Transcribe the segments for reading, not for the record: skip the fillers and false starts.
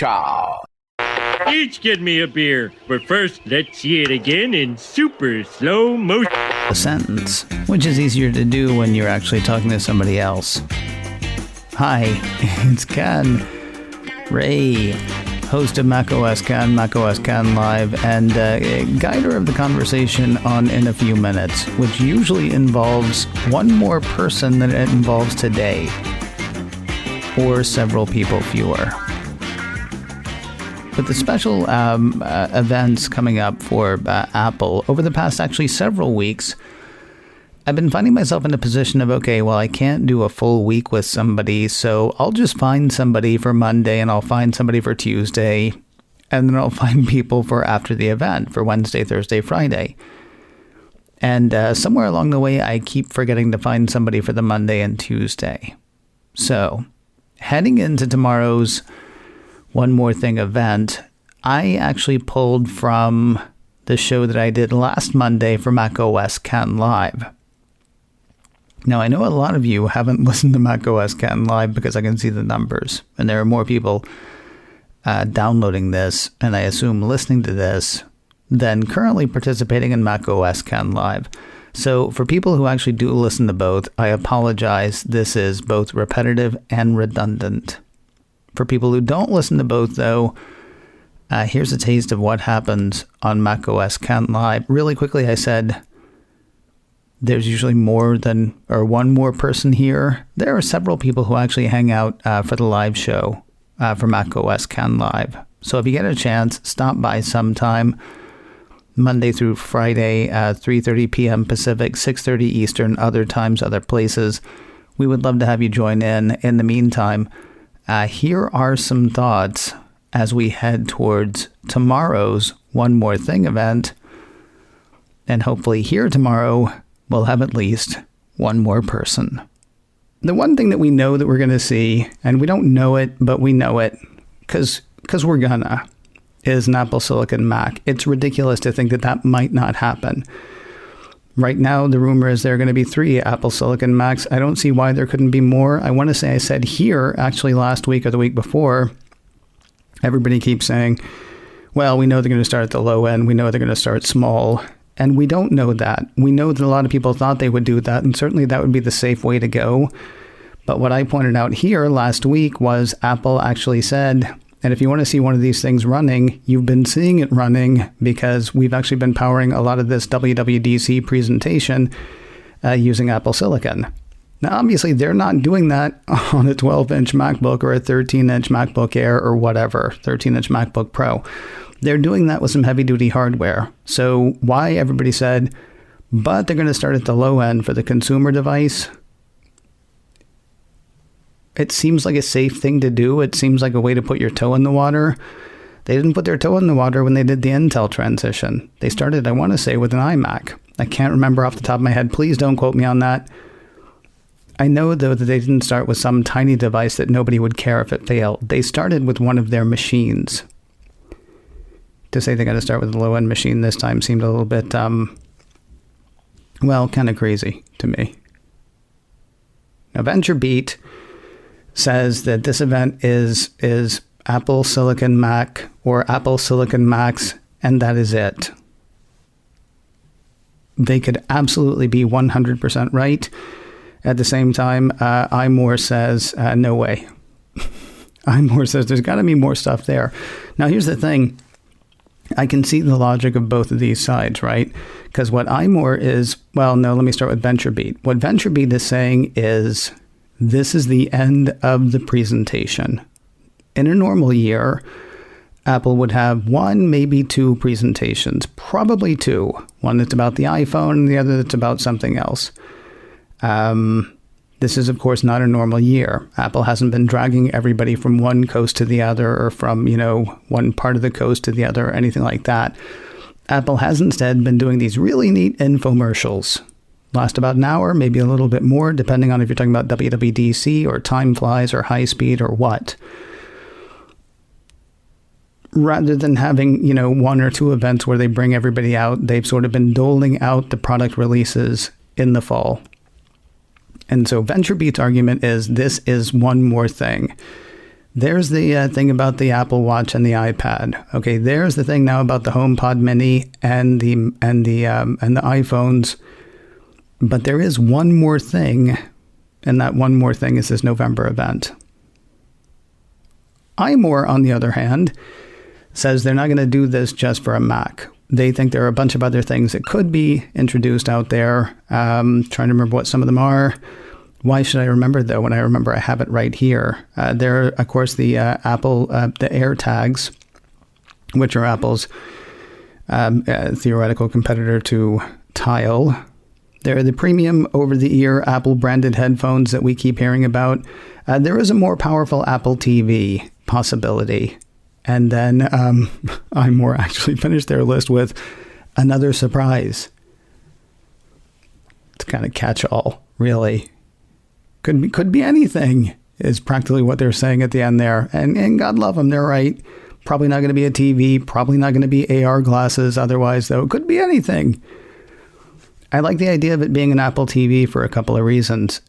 Cha. Each get me a beer, but first let's see it again in super slow motion. A sentence, which is easier to do when you're actually talking to somebody else. Hi, it's Ken, Ray, host of macOS Can Live, and guider of the conversation on In a Few Minutes, which usually involves one more person than it involves today, or several people fewer. With the special events coming up for Apple over the past actually several weeks, I've been finding myself in a position of, okay, well, I can't do a full week with somebody, so I'll just find somebody for Monday and I'll find somebody for Tuesday, and then I'll find people for after the event for Wednesday, Thursday, Friday. And somewhere along the way, I keep forgetting to find somebody for the Monday and Tuesday. So, heading into tomorrow's One More Thing event, I actually pulled from the show that I did last Monday for macOS Can Live. Now, I know a lot of you haven't listened to macOS Can Live because I can see the numbers, and there are more people downloading this, and I assume listening to this, than currently participating in macOS Can Live. So for people who actually do listen to both, I apologize. This is both repetitive and redundant. For people who don't listen to both, though, here's a taste of what happens on macOS Can Live. Really quickly, I said there's usually one more person here. There are several people who actually hang out for the live show for macOS Can Live. So if you get a chance, stop by sometime. Monday through Friday, 3:30 p.m. Pacific, 6:30 Eastern, other times, other places. We would love to have you join in. In the meantime, here are some thoughts as we head towards tomorrow's One More Thing event. And hopefully here tomorrow, we'll have at least one more person. The one thing that we know that we're going to see, and we don't know it, but we know it, because we're gonna, is an Apple Silicon Mac. It's ridiculous to think that that might not happen. Right now, the rumor is there are going to be 3 Apple Silicon Macs. I don't see why there couldn't be more. I want to say I said here, actually last week or the week before, everybody keeps saying, well, we know they're going to start at the low end. We know they're going to start small. And we don't know that. We know that a lot of people thought they would do that, and certainly that would be the safe way to go. But what I pointed out here last week was Apple actually said, and if you want to see one of these things running, you've been seeing it running because we've actually been powering a lot of this WWDC presentation using Apple Silicon. Now, obviously, they're not doing that on a 12-inch MacBook or a 13-inch MacBook Air or whatever, 13-inch MacBook Pro. They're doing that with some heavy-duty hardware. So why everybody said, but they're going to start at the low end for the consumer device, it seems like a safe thing to do. It seems like a way to put your toe in the water. They didn't put their toe in the water when they did the Intel transition. They started, I want to say, with an iMac. I can't remember off the top of my head. Please don't quote me on that. I know, though, that they didn't start with some tiny device that nobody would care if it failed. They started with one of their machines. To say they got to start with a low-end machine this time seemed a little bit, kind of crazy to me. Now, VentureBeat says that this event is Apple Silicon Mac or Apple Silicon Macs, and that is it. They could absolutely be 100% right. At the same time, iMore says, no way. iMore says there's got to be more stuff there. Now, here's the thing. I can see the logic of both of these sides, right? Because what iMore is, let me start with VentureBeat. What VentureBeat is saying is this is the end of the presentation. In a normal year, Apple would have 1, maybe 2 presentations, probably 2. One that's about the iPhone and the other that's about something else. This is, of course, not a normal year. Apple hasn't been dragging everybody from one coast to the other or from, one part of the coast to the other or anything like that. Apple has instead been doing these really neat infomercials. Last about an hour, maybe a little bit more, depending on if you're talking about WWDC or Time Flies or High Speed or what. Rather than having, 1 or 2 events where they bring everybody out, they've sort of been doling out the product releases in the fall. And so VentureBeat's argument is this is one more thing. There's the thing about the Apple Watch and the iPad. Okay, there's the thing now about the HomePod Mini and the iPhones. But there is one more thing, and that one more thing is this November event. iMore, on the other hand, says they're not going to do this just for a Mac. They think there are a bunch of other things that could be introduced out there. Trying to remember what some of them are. Why should I remember, though, when I remember I have it right here? There are, of course, the Apple, the AirTags, which are Apple's theoretical competitor to Tile. They're the premium over-the-ear Apple-branded headphones that we keep hearing about. There is a more powerful Apple TV possibility. And then iMore actually finished their list with another surprise. It's kind of catch-all, really. Could be anything, is practically what they're saying at the end there. And God love them, they're right. Probably not going to be a TV, probably not going to be AR glasses. Otherwise, though, it could be anything. I like the idea of it being an Apple TV for a couple of reasons.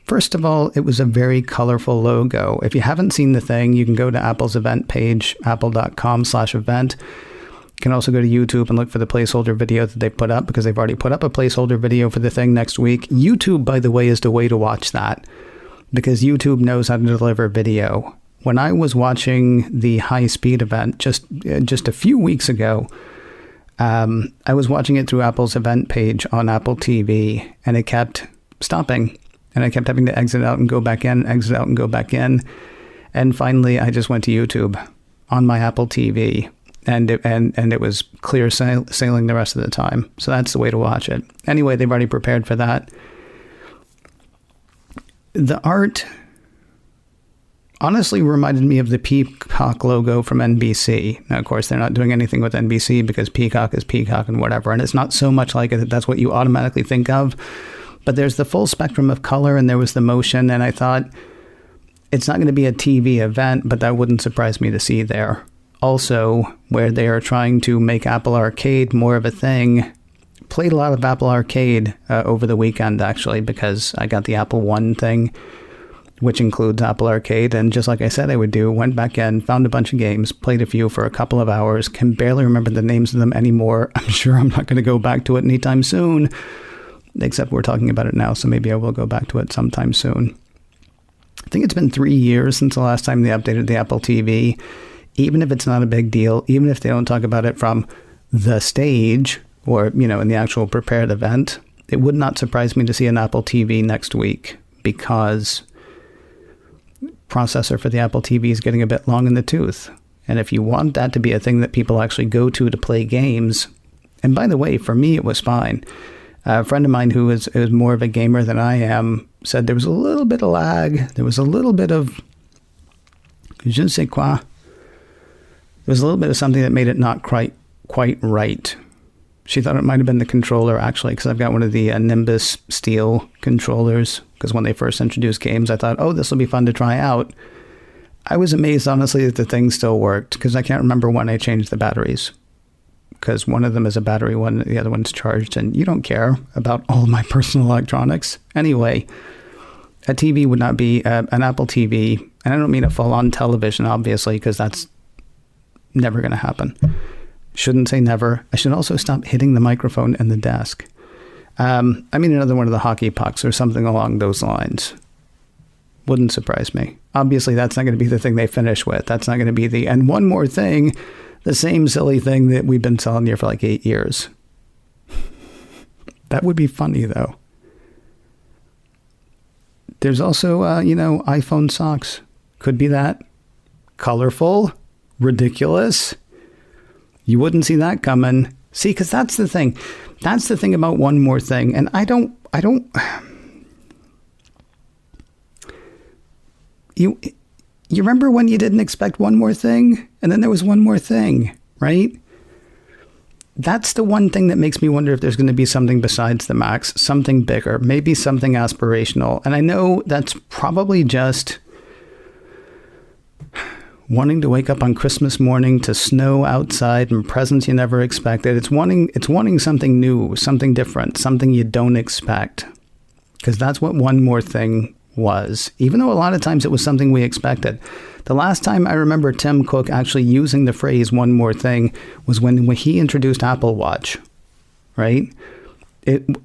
First of all, it was a very colorful logo. If you haven't seen the thing, you can go to Apple's event page, apple.com/event. You can also go to YouTube and look for the placeholder video that they put up, because they've already put up a placeholder video for the thing next week. YouTube, by the way, is the way to watch that, because YouTube knows how to deliver video. When I was watching the high-speed event just a few weeks ago, I was watching it through Apple's event page on Apple TV, and it kept stopping. And I kept having to exit out and go back in, exit out and go back in. And finally, I just went to YouTube on my Apple TV. And it was clear sailing the rest of the time. So that's the way to watch it. Anyway, they've already prepared for that. The art honestly reminded me of the Peacock logo from NBC. Now, of course, they're not doing anything with NBC because Peacock is Peacock and whatever. And it's not so much like it that that's what you automatically think of. But there's the full spectrum of color, and there was the motion. And I thought, it's not going to be a TV event, but that wouldn't surprise me to see there. Also, where they are trying to make Apple Arcade more of a thing. Played a lot of Apple Arcade over the weekend, actually, because I got the Apple One thing, which includes Apple Arcade. And just like I said I would do, went back in, found a bunch of games, played a few for a couple of hours, can barely remember the names of them anymore. I'm sure I'm not going to go back to it anytime soon, except we're talking about it now, so maybe I will go back to it sometime soon. I think it's been 3 years since the last time they updated the Apple TV. Even if it's not a big deal, even if they don't talk about it from the stage or, in the actual prepared event, it would not surprise me to see an Apple TV next week, because processor for the Apple TV is getting a bit long in the tooth. And if you want that to be a thing that people actually go to play games, and by the way, for me, it was fine. A friend of mine who is more of a gamer than I am said there was a little bit of lag. There was a little bit of je ne sais quoi. There was a little bit of something that made it not quite right. She thought it might have been the controller, actually, because I've got one of the Nimbus Steel controllers. Because when they first introduced games, I thought, oh, this will be fun to try out. I was amazed, honestly, that the thing still worked, because I can't remember when I changed the batteries. Because one of them is a battery one, the other one's charged, and you don't care about all of my personal electronics. Anyway, a TV would not be an Apple TV, and I don't mean a full-on television, obviously, because that's never going to happen. Shouldn't say never. I should also stop hitting the microphone and the desk. I mean another one of the hockey pucks or something along those lines. Wouldn't surprise me. Obviously, that's not going to be the thing they finish with. That's not going to be the... And one more thing, the same silly thing that we've been selling here for like 8 years. That would be funny, though. There's also, iPhone socks. Could be that. Colorful. Ridiculous. You wouldn't see that coming. See, because that's the thing. That's the thing about one more thing. And I don't. You remember when you didn't expect one more thing? And then there was one more thing, right? That's the one thing that makes me wonder if there's going to be something besides the Max, something bigger, maybe something aspirational. And I know that's probably just wanting to wake up on Christmas morning to snow outside and presents you never expected. It's wanting something new, something different, something you don't expect. Because that's what one more thing was, even though a lot of times it was something we expected. The last time I remember Tim Cook actually using the phrase "one more thing" was when he introduced Apple Watch, right?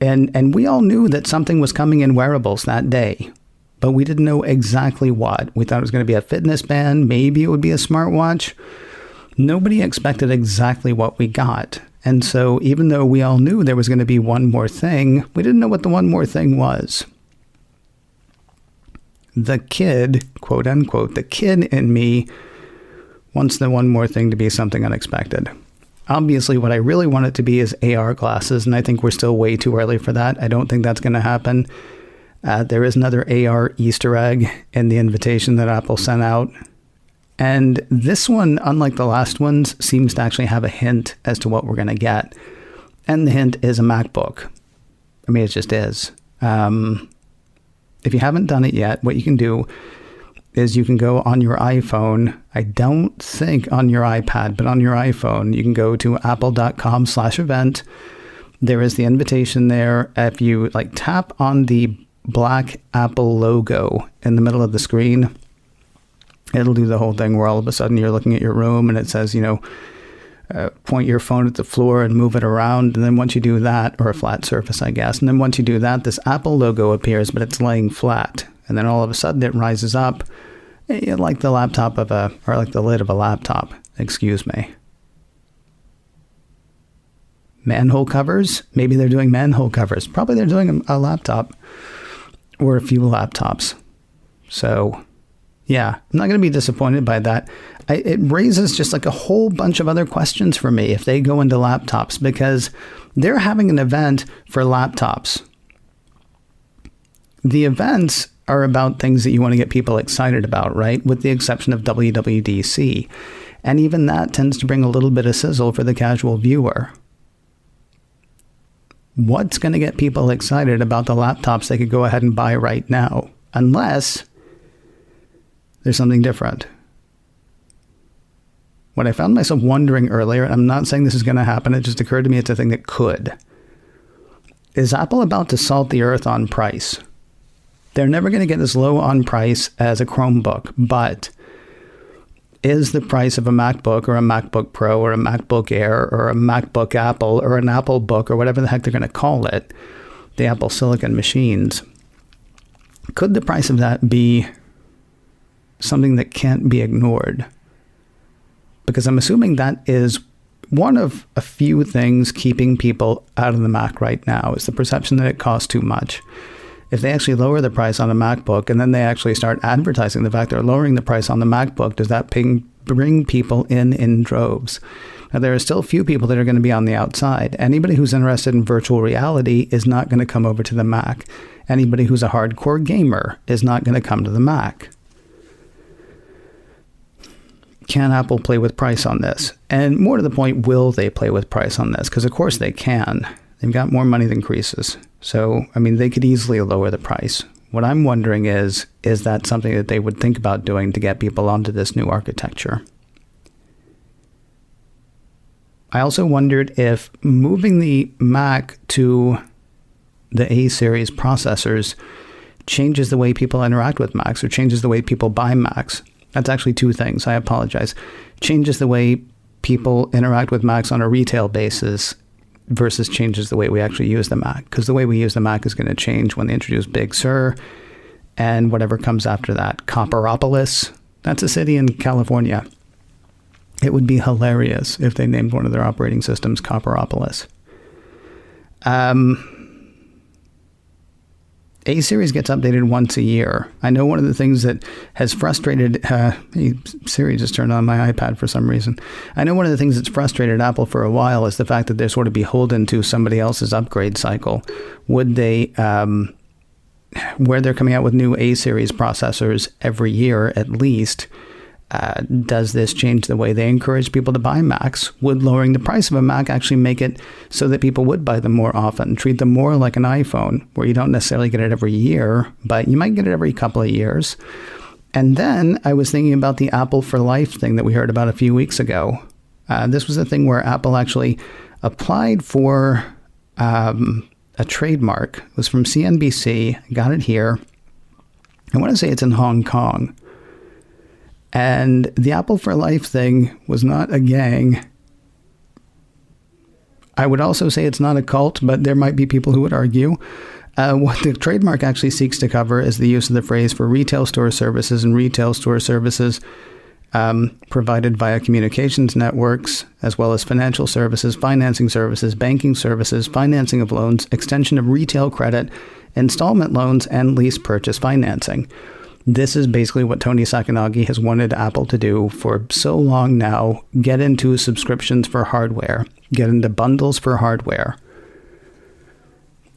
And we all knew that something was coming in wearables that day, but we didn't know exactly what. We thought it was going to be a fitness band. Maybe it would be a smartwatch. Nobody expected exactly what we got. And so even though we all knew there was going to be one more thing, we didn't know what the one more thing was. The kid, quote unquote, the kid in me wants the one more thing to be something unexpected. Obviously, what I really want it to be is AR glasses, and I think we're still way too early for that. I don't think that's going to happen. There is another AR Easter egg in the invitation that Apple sent out. And this one, unlike the last ones, seems to actually have a hint as to what we're going to get. And the hint is a MacBook. I mean, it just is. If you haven't done it yet, what you can do is you can go on your iPhone. I don't think on your iPad, but on your iPhone, you can go to apple.com/event. There is the invitation there. If you tap on the black Apple logo in the middle of the screen, it'll do the whole thing where all of a sudden you're looking at your room and it says, point your phone at the floor and move it around. And then once you do that, or a flat surface, I guess. And then once you do that, this Apple logo appears, but it's laying flat. And then all of a sudden it rises up like the laptop or like the lid of a laptop. Excuse me. Manhole covers? Maybe they're doing manhole covers. Probably they're doing a laptop or a few laptops. So yeah, I'm not going to be disappointed by that. It raises just a whole bunch of other questions for me if they go into laptops, because they're having an event for laptops. The events are about things that you want to get people excited about, right? With the exception of WWDC. And even that tends to bring a little bit of sizzle for the casual viewer. What's going to get people excited about the laptops they could go ahead and buy right now? Unless there's something different. What I found myself wondering earlier, and I'm not saying this is going to happen, it just occurred to me it's a thing that could. Is Apple about to salt the earth on price? They're never going to get as low on price as a Chromebook, but is the price of a MacBook or a MacBook Pro or a MacBook Air or a MacBook Apple or an Apple Book or whatever the heck they're going to call it, the Apple Silicon machines, could the price of that be something that can't be ignored? Because I'm assuming that is one of a few things keeping people out of the Mac right now, is the perception that it costs too much. If they actually lower the price on a MacBook and then they actually start advertising the fact they're lowering the price on the MacBook, does that bring people in droves? Now, there are still few people that are going to be on the outside. Anybody who's interested in virtual reality is not going to come over to the Mac. Anybody who's a hardcore gamer is not going to come to the Mac. Can Apple play with price on this? And more to the point, will they play with price on this? Because of course they can. They've got more money than Croesus. So, I mean, they could easily lower the price. What I'm wondering is that something that they would think about doing to get people onto this new architecture? I also wondered if moving the Mac to the A-series processors changes the way people interact with Macs or changes the way people buy Macs. That's actually two things. I apologize. Changes the way people interact with Macs on a retail basis versus changes the way we actually use the Mac. Because the way we use the Mac is going to change when they introduce Big Sur and whatever comes after that. Copperopolis, that's a city in California. It would be hilarious if they named one of their operating systems Copperopolis. A-series gets updated once a year. I know one of the things that has frustrated... Siri just turned on my iPad for some reason. I know one of the things that's frustrated Apple for a while is the fact that they're sort of beholden to somebody else's upgrade cycle. Would they... where they're coming out with new A-series processors every year at least... does this change the way they encourage people to buy Macs? Would lowering the price of a Mac actually make it so that people would buy them more often, treat them more like an iPhone, where you don't necessarily get it every year, but you might get it every couple of years? And then I was thinking about the Apple for Life thing that we heard about a few weeks ago. This was a thing where Apple actually applied for a trademark. It was from CNBC, got it here. I want to say it's in Hong Kong. And the Apple for Life thing was not a gang. I would also say it's not a cult, but there might be people who would argue. What the trademark actually seeks to cover is the use of the phrase for retail store services and retail store services provided via communications networks, as well as financial services, financing services, banking services, financing of loans, extension of retail credit, installment loans, and lease purchase financing. This is basically what Tony Sacconaghi has wanted Apple to do for so long now. Get into subscriptions for hardware. Get into bundles for hardware.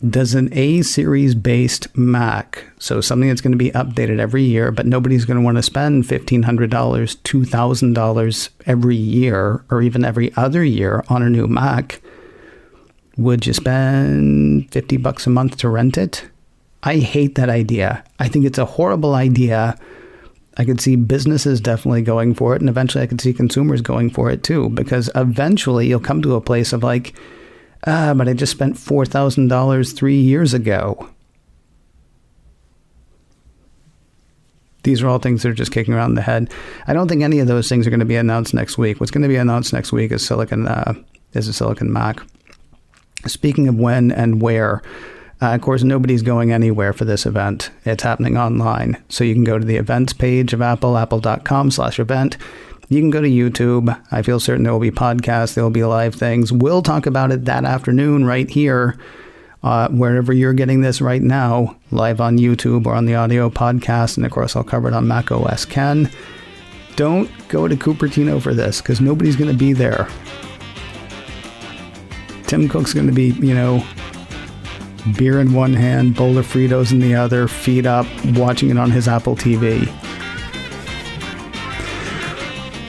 Does an A series based Mac, so something that's going to be updated every year, but nobody's going to want to spend $1,500, $2,000 every year, or even every other year on a new Mac, would you spend $50 a month to rent it? I hate that idea. I think it's a horrible idea. I could see businesses definitely going for it, and eventually I could see consumers going for it too, because eventually you'll come to a place of like, but I just spent $4,000 3 years ago. These are all things that are just kicking around the head. I don't think any of those things are going to be announced next week. What's going to be announced next week is a Silicon Mac. Speaking of when and where, of course, nobody's going anywhere for this event. It's happening online. So you can go to the events page of Apple, apple.com/event. You can go to YouTube. I feel certain there will be podcasts. There will be live things. We'll talk about it that afternoon right here, wherever you're getting this right now, live on YouTube or on the audio podcast. And of course, I'll cover it on Mac OS Ken. Don't go to Cupertino for this because nobody's going to be there. Tim Cook's going to be, beer in one hand, bowl of Fritos in the other, feet up, watching it on his Apple TV.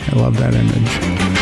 I love that image.